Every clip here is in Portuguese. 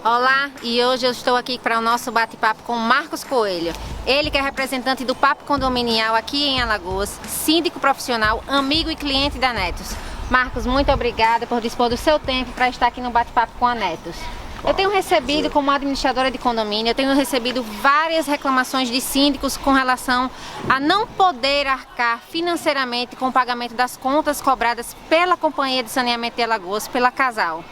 Olá, e hoje eu estou aqui para o nosso bate-papo com Marcos Coelho. Ele que é representante do Papo Condominial aqui em Alagoas, síndico profissional, amigo e cliente da Netos. Marcos, muito obrigada por dispor do seu tempo para estar aqui no bate-papo com a Netos. Eu tenho recebido, como administradora de condomínio, eu tenho recebido várias reclamações de síndicos com relação a não poder arcar financeiramente com o pagamento das contas cobradas pela Companhia de Saneamento de Alagoas, pela Casal.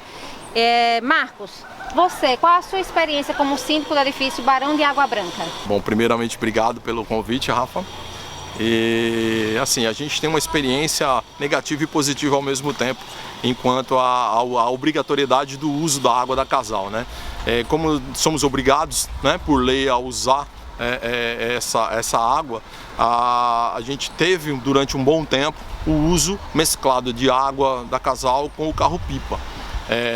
Marcos, você, qual a sua experiência como síndico do edifício Barão de Água Branca? Bom, primeiramente, obrigado pelo convite, Rafa. E assim, a gente tem uma experiência negativa e positiva ao mesmo tempo, enquanto a obrigatoriedade do uso da água da Casal, né? Como somos obrigados, né, por lei a usar essa água, a gente teve durante um bom tempo o uso mesclado de água da Casal com o carro-pipa.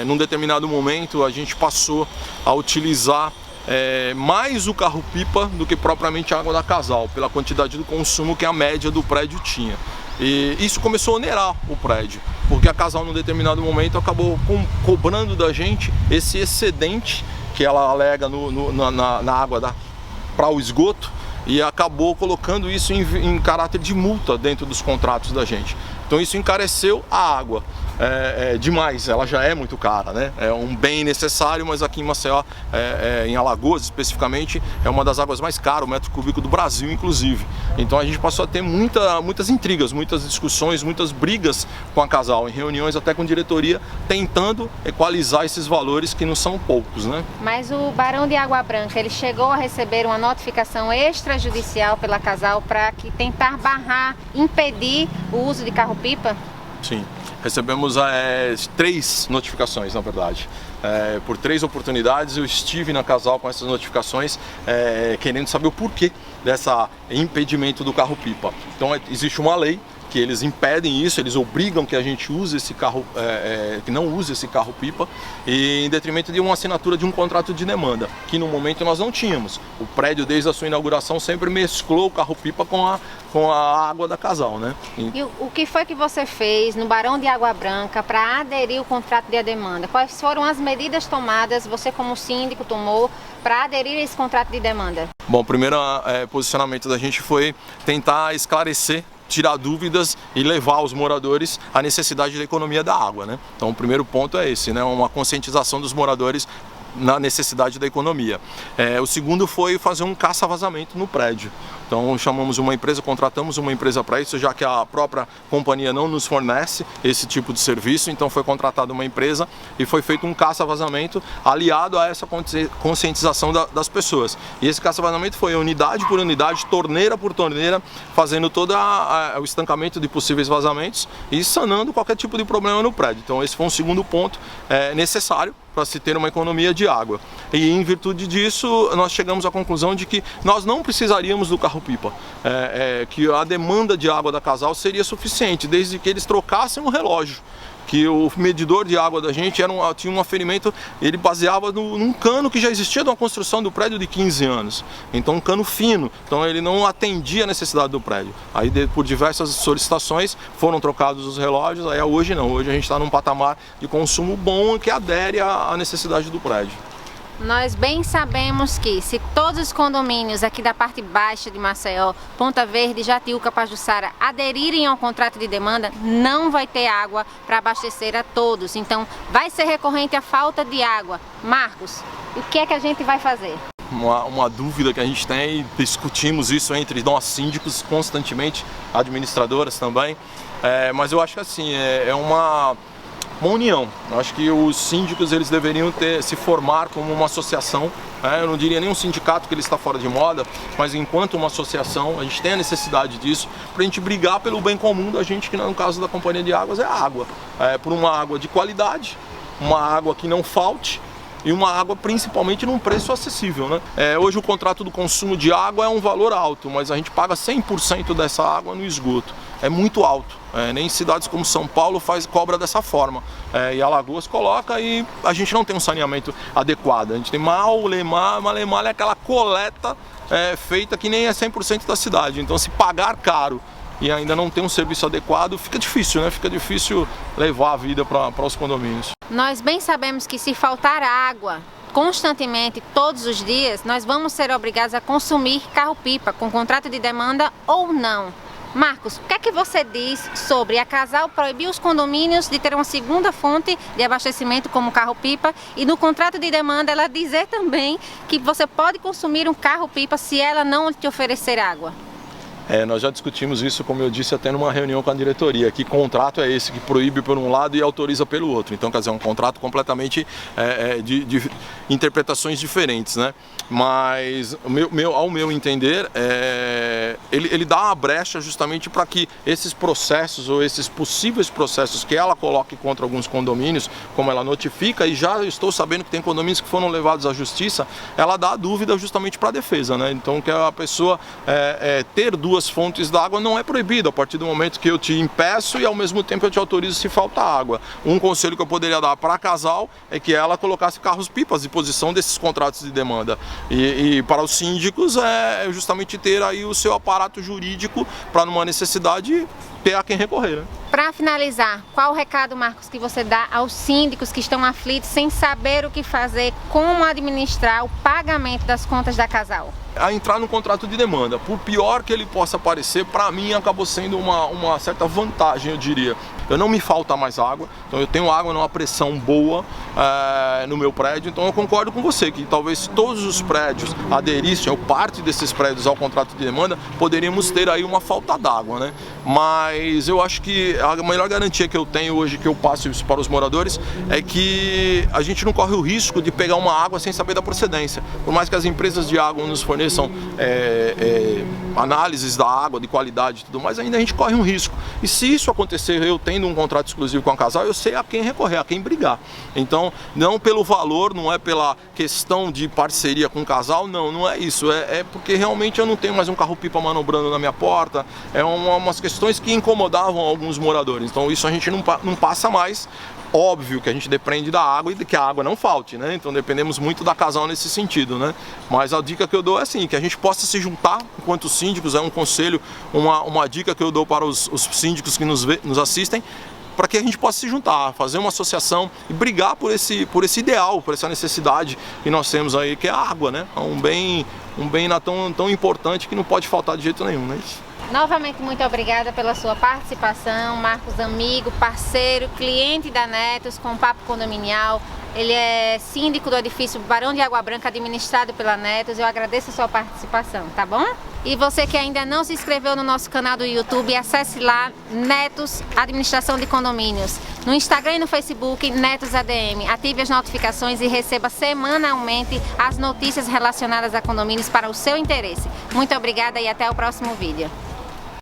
Num determinado momento a gente passou a utilizar mais o carro-pipa do que propriamente a água da Casal, pela quantidade do consumo que a média do prédio tinha. E isso começou a onerar o prédio, porque a Casal, num determinado momento, acabou cobrando da gente esse excedente que ela alega na água para o esgoto, e acabou colocando isso em caráter de multa dentro dos contratos da gente. Então isso encareceu a água demais, ela já é muito cara, né? É um bem necessário, mas aqui em Maceió, em Alagoas especificamente, é uma das águas mais caras, o metro cúbico do Brasil inclusive. Então a gente passou a ter muitas intrigas, muitas discussões, muitas brigas com a Casal, em reuniões até com diretoria, tentando equalizar esses valores que não são poucos, né? Mas o Barão de Água Branca, ele chegou a receber uma notificação extrajudicial pela Casal para tentar barrar, impedir o uso de carro-pipa? Sim, recebemos 3 notificações, na verdade. Por 3 oportunidades eu estive na Casal com essas notificações, querendo saber o porquê desse impedimento do carro-pipa. Então existe uma lei que eles impedem isso, eles obrigam que a gente use esse carro, que não use esse carro-pipa, e em detrimento de uma assinatura de um contrato de demanda, que no momento nós não tínhamos. O prédio, desde a sua inauguração, sempre mesclou o carro-pipa com a água da Casal, né? E o que foi que você fez no Barão de Água Branca para aderir ao contrato de demanda? Quais foram as medidas tomadas, você como síndico tomou, para aderir a esse contrato de demanda? Bom, o primeiro posicionamento da gente foi tentar esclarecer, tirar dúvidas e levar aos moradores a necessidade da economia da água, né? Então o primeiro ponto é esse, né? Uma conscientização dos moradores na necessidade da economia. O segundo foi fazer um caça-vazamento no prédio. Então chamamos uma empresa, contratamos uma empresa para isso, já que a própria companhia não nos fornece esse tipo de serviço, então foi contratada uma empresa e foi feito um caça-vazamento aliado a essa conscientização das pessoas. E esse caça-vazamento foi unidade por unidade, torneira por torneira, fazendo todo o estancamento de possíveis vazamentos e sanando qualquer tipo de problema no prédio. Então esse foi um segundo ponto necessário para se ter uma economia de água. E em virtude disso, nós chegamos à conclusão de que nós não precisaríamos do carro-pipa, que a demanda de água da Casal seria suficiente, desde que eles trocassem o relógio. Que o medidor de água da gente tinha um aferimento, ele baseava num cano que já existia de uma construção do prédio de 15 anos. Então um cano fino, então ele não atendia a necessidade do prédio. Aí por diversas solicitações foram trocados os relógios, aí hoje não, hoje a gente está num patamar de consumo bom que adere à necessidade do prédio. Nós bem sabemos que se todos os condomínios aqui da parte baixa de Maceió, Ponta Verde, Jatiuca, Pajuçara, aderirem ao contrato de demanda, não vai ter água para abastecer a todos. Então vai ser recorrente a falta de água. Marcos, o que é que a gente vai fazer? Uma dúvida que a gente tem, e discutimos isso entre nós síndicos constantemente, administradoras também, mas eu acho que assim, é uma união. Eu acho que os síndicos eles deveriam se formar como uma associação. Eu não diria nem um sindicato, que ele está fora de moda, mas enquanto uma associação, a gente tem a necessidade disso para a gente brigar pelo bem comum da gente, que no caso da Companhia de Águas é a água. Por uma água de qualidade, uma água que não falte, e uma água principalmente num preço acessível, né? Hoje o contrato do consumo de água é um valor alto, mas a gente paga 100% dessa água no esgoto. É muito alto. Nem cidades como São Paulo cobra dessa forma. E Alagoas coloca, e a gente não tem um saneamento adequado. A gente tem Malemar é aquela coleta feita que nem é 100% da cidade. Então se pagar caro e ainda não tem um serviço adequado, fica difícil, né? Fica difícil levar a vida para os condomínios. Nós bem sabemos que se faltar água, constantemente, todos os dias, nós vamos ser obrigados a consumir carro-pipa com contrato de demanda ou não. Marcos, o que é que você diz sobre a Casal proibir os condomínios de ter uma segunda fonte de abastecimento como carro-pipa e no contrato de demanda ela dizer também que você pode consumir um carro-pipa se ela não te oferecer água? Nós já discutimos isso, como eu disse, até numa reunião com a diretoria, que contrato é esse que proíbe por um lado e autoriza pelo outro. Então, quer dizer, é um contrato completamente de interpretações diferentes, né? Mas, ao meu entender, ele dá uma brecha justamente para que esses processos ou esses possíveis processos que ela coloque contra alguns condomínios, como ela notifica, e já estou sabendo que tem condomínios que foram levados à justiça, ela dá a dúvida justamente para a defesa, né? Então, que a pessoa ter duas fontes d'água não é proibido a partir do momento que eu te impeço e ao mesmo tempo eu te autorizo se falta água. Um conselho que eu poderia dar para a Casal é que ela colocasse carros-pipas à disposição desses contratos de demanda. E para os síndicos é justamente ter aí o seu aparato jurídico para numa necessidade ter a quem recorrer, né? Para finalizar, qual o recado, Marcos, que você dá aos síndicos que estão aflitos sem saber o que fazer, como administrar o pagamento das contas da Casal? A entrar no contrato de demanda, por pior que ele possa parecer, para mim acabou sendo uma certa vantagem, eu diria. Eu não me falta mais água, então eu tenho água numa pressão boa no meu prédio, então eu concordo com você que talvez todos os prédios aderissem, ou parte desses prédios ao contrato de demanda, poderíamos ter aí uma falta d'água, né? Mas eu acho que a melhor garantia que eu tenho hoje, que eu passo isso para os moradores, é que a gente não corre o risco de pegar uma água sem saber da procedência. Por mais que as empresas de água nos forneçam análises da água, de qualidade e tudo mais, ainda a gente corre um risco. E se isso acontecer, eu tendo um contrato exclusivo com a Casal, eu sei a quem recorrer, a quem brigar. Então, não pelo valor, não é pela questão de parceria com o Casal, não é isso. É porque realmente eu não tenho mais um carro-pipa manobrando na minha porta, umas questões que incomodavam alguns moradores. Então, isso a gente não passa mais. Óbvio que a gente depende da água e de que a água não falte, né? Então dependemos muito da Casal nesse sentido, né? Mas a dica que eu dou é assim, que a gente possa se juntar enquanto síndicos, é um conselho, uma dica que eu dou para os síndicos que nos assistem, para que a gente possa se juntar, fazer uma associação e brigar por esse ideal, por essa necessidade que nós temos aí, que é a água, né? É um bem tão importante que não pode faltar de jeito nenhum, né? Novamente, muito obrigada pela sua participação, Marcos, amigo, parceiro, cliente da Netos com o Papo Condominial. Ele é síndico do edifício Barão de Água Branca, administrado pela Netos. Eu agradeço a sua participação, tá bom? E você que ainda não se inscreveu no nosso canal do YouTube, acesse lá Netos Administração de Condomínios. No Instagram e no Facebook, Netos ADM. Ative as notificações e receba semanalmente as notícias relacionadas a condomínios para o seu interesse. Muito obrigada e até o próximo vídeo.